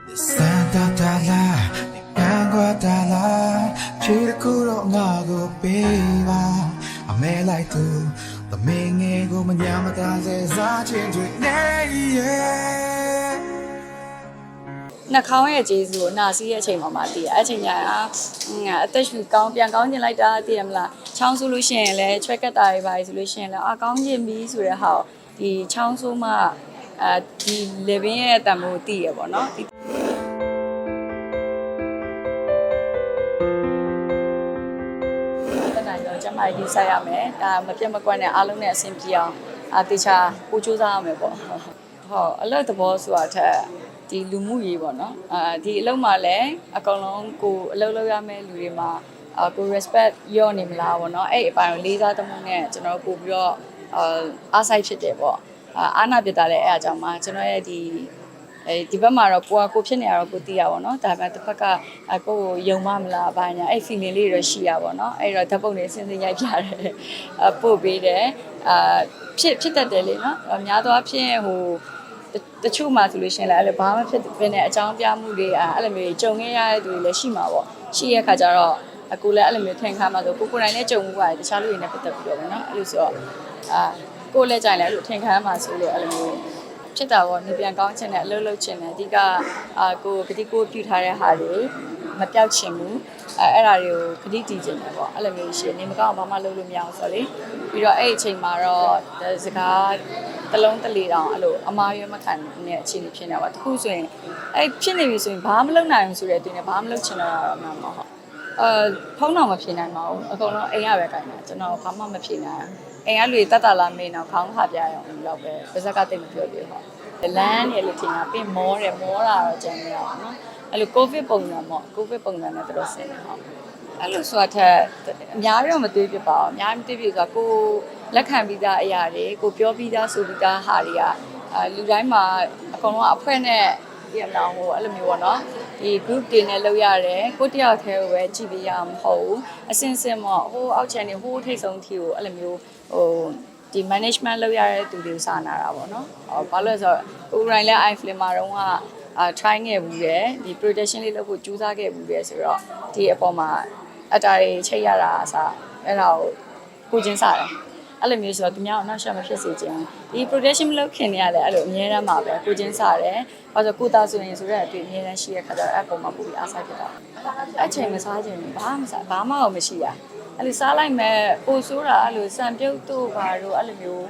Santa Tala, Nangwa Tala, Chirkuro Mago Beva, a me like to, the Ming Ego Manyamata says, I change it, yeah. နှာခေါင်းရဲ့ကျေးဇူးကိုနာစီးရဲ့အချိန်မှာတည်အဲ့ချိန်ညာအသက်ရှူကောင်းပြန်ကောင်းကျင်လိုက်တာတည်ရမလားချောင်းဆိုးလို့ရှိရင်လည်း track ကတာတွေပါဆိုလို့ရှိရင်လည်းကောင်းကျင်ပြီဆိုတဲ့ဟာဒီချောင်းဆိုးမှဒီ living ရဲ့အတန်မိုးတည်ရပေါ့နော်ကျမယူဆိုင်ရမယ်ဒါမပြတ်မကွက်နဲ့အားလုံးနဲ့အဆင်ပြေအောင်တေချာကိုစူးစမ်းရမယ်ပေါ့ဟုတ်အလုပ်သဘောဆိုတာထက်ဒီလူမှုရေးပေါ့နော်ဒီအလုပ်မှာလည်းအကောင်လုံးကိုအလုပ်လုပ်ရမယ့်လူတွေမှာကို respect ရော့နေမလားပေါ့နော်အဲ့အပိုင်းကိုလေးစားသမှုနဲ့ကျွန်တော်ပို့ပြီးတော့အားဆိုင်ဖြစ်တယ်ပေါ့အာနာပြတာလည်းအဲ့အကြောင်းမှာကျွန်တော်ရဲ့ဒီဘက်မှာတော့ကိုဖြစ်နေရတော့ကိုသိရပါတော့ဒါပေမဲ့တစ်ဖက်ကကိုယုံမမလားဘာညာအဲ့ feeling လေးတွေရှိရပါတော့အဲ့တော့ဓာတ်ပုံတွေအစဉ်စဉ်ရိုက်ပြတယ်ပို့ပေးတယ်ဖြစ်တတ်တယ်လေနော်အများသောအားဖြင့်ဟိုတချို့မှဆိုလို့ရှိရင်လည်းအဲ့လိုဘာမှဖြစ်ဘယ်နဲ့အကြောင်းပြမှုတွေအဲ့လိုမျိုးကြုံခဲ့ရတဲ့သူတွေလည်းရှိမှာပေါ့ရှိရခါကျတော့အခုလည်းအဲ့လိုမျိုးထင်ခါမှဆိုကိုယ်တိုင်လည်းကြုံမှုပါတယ်တခြားလူတွေနဲ့ပတ်သက်ပြီးတော့နော်အဲ့လိုဆိုတော့ကိုလည်းကြိုင်လည်းအဲ့လိုထင်ခါမှဆိုလို့အဲ့လိုမျိုးဖြစ်တာပေါ့နေပြန်ကောင်းချင်တယ်အလုပ်လုပ်ချင်တယ်အဓိကကိုဂတိကိုပြုထားတဲ့ဟာတွေမပြောက်ချင်ဘူးအဲ့ဒါတွေကိုဂတိတည်ချင်တယ်ပေါ့အဲ့လိုမျိုးရှိနေမကောင်းဘာမှလုပ်လို့မရအောင်ဆိုတော့လေပြီးတော့အဲ့အချိန်မှာတော့စကားတလုံးတလေတောင်အဲ့လိုအမားရွေးမခံတဲ့အခြေအနေဖြစ်နေပါတခုဆိုရင်အဲ့ဖြစ်နေပြီဆိုရင်ဘာမှမလုပ်နိုင်ဘူးဆိုတဲ့အတင်းနဲ့ဘာမှမလုပ်ချင်တော့တာမှမဟုတ်ဖုန်းတော့မဖြေနိုင်ပါဘူးအကုန်လုံးအိမ်ရပဲခိုင်းတာကျွန်တော်ဘာမှမဖြေနိုင်အိမ်ကလူတတ်တာလာမေးတော့ခေါင်းခါပြရအောင်လောက်ပဲပါဇက်ကတိတ်မပြောပြပါလမ်းနေလို့ထင်တာပြင်မောတာတော့ကြံနေရအောင်နော်အဲ့လိုကိုဗစ်ပုံစံပေါ့ကိုဗစ်ပုံစံနဲ့တို့ဆင်နေဟုတ်အဲ့လိုဆိုတာထက်အများကြီးတော့မတွေးပြပါဘူးအများကြီးတွေးပြဆိုတာကိုလက်ခံပြီးသားအရာတွေကိုပြောပြီးသားဆိုပြီးသားဟာတွေကလူတိုင်းမှာအကုန်လုံးအဖွဲ့နဲ့ပြန်လာဟိုအဲ့လိုမျိုးပေါ့နော်ဒီ group တွေနဲ့လုပ်ရတယ်ကိုတယောက်တည်းကိုပဲကြည့်ပြရမှာမဟုတ်ဘူးအစင်စင်ပေါ့ဟိုအောက်ချန်နေဟိုထိတ်ဆုံးထီကိုအဲ့လိုမျိုးဟိုဒီ management လုပ်ရတဲ့သူတွေစာနာတာပေါ့နော်ဘာလို့လဲဆိုတော့ကိုရိုင်းလဲ iFlame မှာတော့try ခဲ့ဘူးရယ်ဒီ protection လေးလုပ်ဖို့ကြိုးစားခဲ့ဘူးရယ်ဆိုတော့ဒီအပေါ်မှာအတားတွေချိတ်ရတာအစားအဲ့ဒါကိုချင်းစားတယ်အဲ့လိုမျိုးဆိုတော့သူများအောင်ရှက်မဖြစ်စေချင်ဒီ protection မလုပ်ခင်နေရလဲအဲ့လိုအများတန်းမှာပဲကိုချင်းစားတယ်ဘာလို့ကိုသားဆိုရင်ဆိုတော့အတွေ့အများတန်းရှိရခါကျတော့အဲ့ပုံမှာပို့ပြီးအားစားဖြစ်တာအဲ့ချိန်မစားချင်ဘူးဘာမှမရှိရအဲ့လိုစားလိုက်မဲ့ပိုဆိုးတာအဲ့လိုစံပြုတ်တို့ဘာတို့အဲ့လိုမျိုး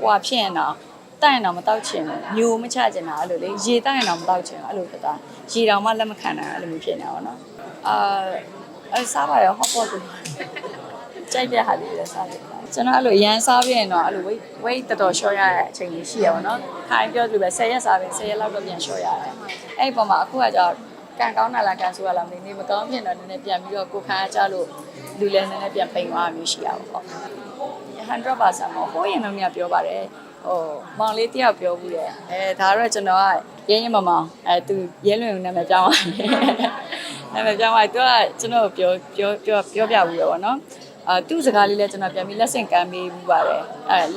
ဟွာဖြစ်ရင်တော့တိုင်တော့မတောက်ချင်ဘူးမျိုးမချချင်တာအဲ့လိုလေရေတိုင်တော့မတောက်ချင်အဲ့လိုဖြစ်တာရေတောင်မှလက်မခံနိုင်အဲ့လိုမျိုးဖြစ်နေတာပေါ့နော်အဲ့စားပါရော hot pot ကိုကြိုက်တဲ့ဟာလေးလည်းစားတယ်ကျွန်တော်အဲ့လိုရန်စားပြရင်တော့အဲ့လို weight တော်တော် short ရတဲ့အချိန်လေးရှိရပါတော့။ခိုင်းပြောလို့ပဲ10ရက်စားပြီး10ရက်လောက်တော့ပြန် short ရတယ်။အဲ့ဒီပုံမှာအခုကကြောင့်ကန်ကောင်းတာလားကန်ဆိုးရလားမသိမကောင်းဖြစ်တော့နည်းနည်းပြန်ပြီးတော့ကိုခါကြလို့လူလည်းနည်းနည်းပြန်ပိန်သွားမျိုးရှိရပါပေါ့။ 100% ဟိုရင်တော့မြပြောပါတယ်။ဟိုမောင်လေးတယောက်ပြောဘူးရဲ့။ဒါတော့ကျွန်တော်ကရင်းရင်းမမောင်သူရဲလွင်နာမည်ပြောင်းသွားတယ်။နာမည်ပြောင်းသွားသူကကျွန်တော်ပြောပြဘူးရောပေါ့နော်။သူ့စကားလေးလည်းကျွန်တော်ပြန်ပြီးလက်ဆင့်ကမ်းပေးဘူးပါတယ်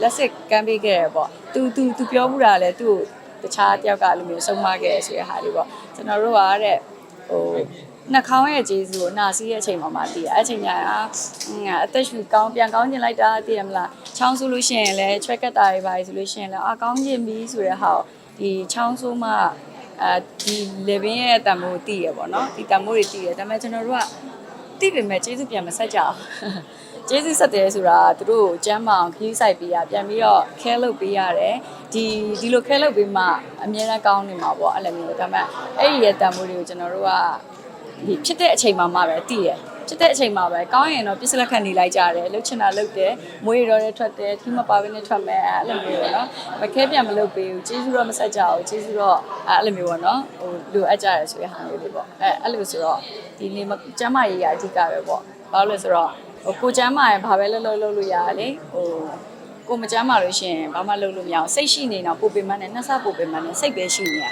လက်ဆင့်ကမ်းပေးခဲ့ရပေါ့သူပြောမှုတာလည်းသူ့တခြားတယောက်ကအဲ့လိုမျိုးဆုံးမခဲ့ဆိုတဲ့ဟာလေးပေါ့ကျွန်တော်တို့ကတဲ့ဟိုနှာခေါင်းရဲ့ကျေးဇူးကိုနာစီးရဲ့အချိန်မှာတည်အဲ့ချိန်ညာအသက်ရှူကောင်းပြန်ကောင်းကျင်လိုက်တာတည်ရမလားချောင်းဆိုးလို့ရှိရင်လည်း track ကတာတွေပါဆိုလို့ရှိရင်လည်းကောင်းကျင်ပြီဆိုတဲ့ဟာဒီချောင်းဆိုးမှဒီ living ရဲ့အတန်မိုးတည်ရပေါ့နော်ဒီတန်မိုးတွေတည်ရဒါပေမဲ့ကျွန်တော်တို့ကတိပေမဲ့ကျေးဇူးပြန်မဆက်ကြအောင်ကျေးဇူးဆက်တယ်ဆိုတာသူတို့ကျမ်းမာအောင်ခရီးဆိုင်ပေးရပြန်ပြီးတော့ care လုပ်ပေးရတယ်ဒီလို care လုပ်ပေးမှအများနဲ့ကောင်းနေမှာပေါ့အဲ့လိုမျိုးဒါပေမဲ့အဲ့ဒီရဲ့တန်ဖိုးတွေကိုကျွန်တော်တို့ကဒီဖြစ်တဲ့အချိန်မှပဲသိရဖြစ်တဲ့အချိန်မှပဲကောင်းရင်တော့ပြစ်လက်ခံနေလိုက်ကြတယ်လှုပ်ချင်တာလှုပ်တယ်မွေးရောတဲ့ထွက်တယ်ထီးမပါဘဲနဲ့ထွက်မယ်အဲ့လိုမျိုးပေါ့နော်မခဲပြန်မလုပ်ပေးဘူးကျေးဇူးတော့မဆက်ကြဘူးကျေးဇူးတော့အဲ့လိုမျိုးပေါ့နော်ဟိုလိုအပ်ကြရဆိုရဟာမျိုးတွေပေါ့အဲ့လိုဆိုတော့ဒီနေ့ကျမ်းမာရေးကအဓိကပဲပေါ့ဘာလို့လဲဆိုတော့ကိုကျမ်းမာရင်ဘာပဲလုပ်လို့ရတယ်လေဟိုကိုမကျမ်းမာလို့ရှိရင်ဘာမှလုပ်လို့မရအောင်စိတ်ရှိနေတော့ပို့ပေးမှန်းနဲ့နှက်စပို့ပေးမှန်းနဲ့စိတ်ပဲရှိနေရ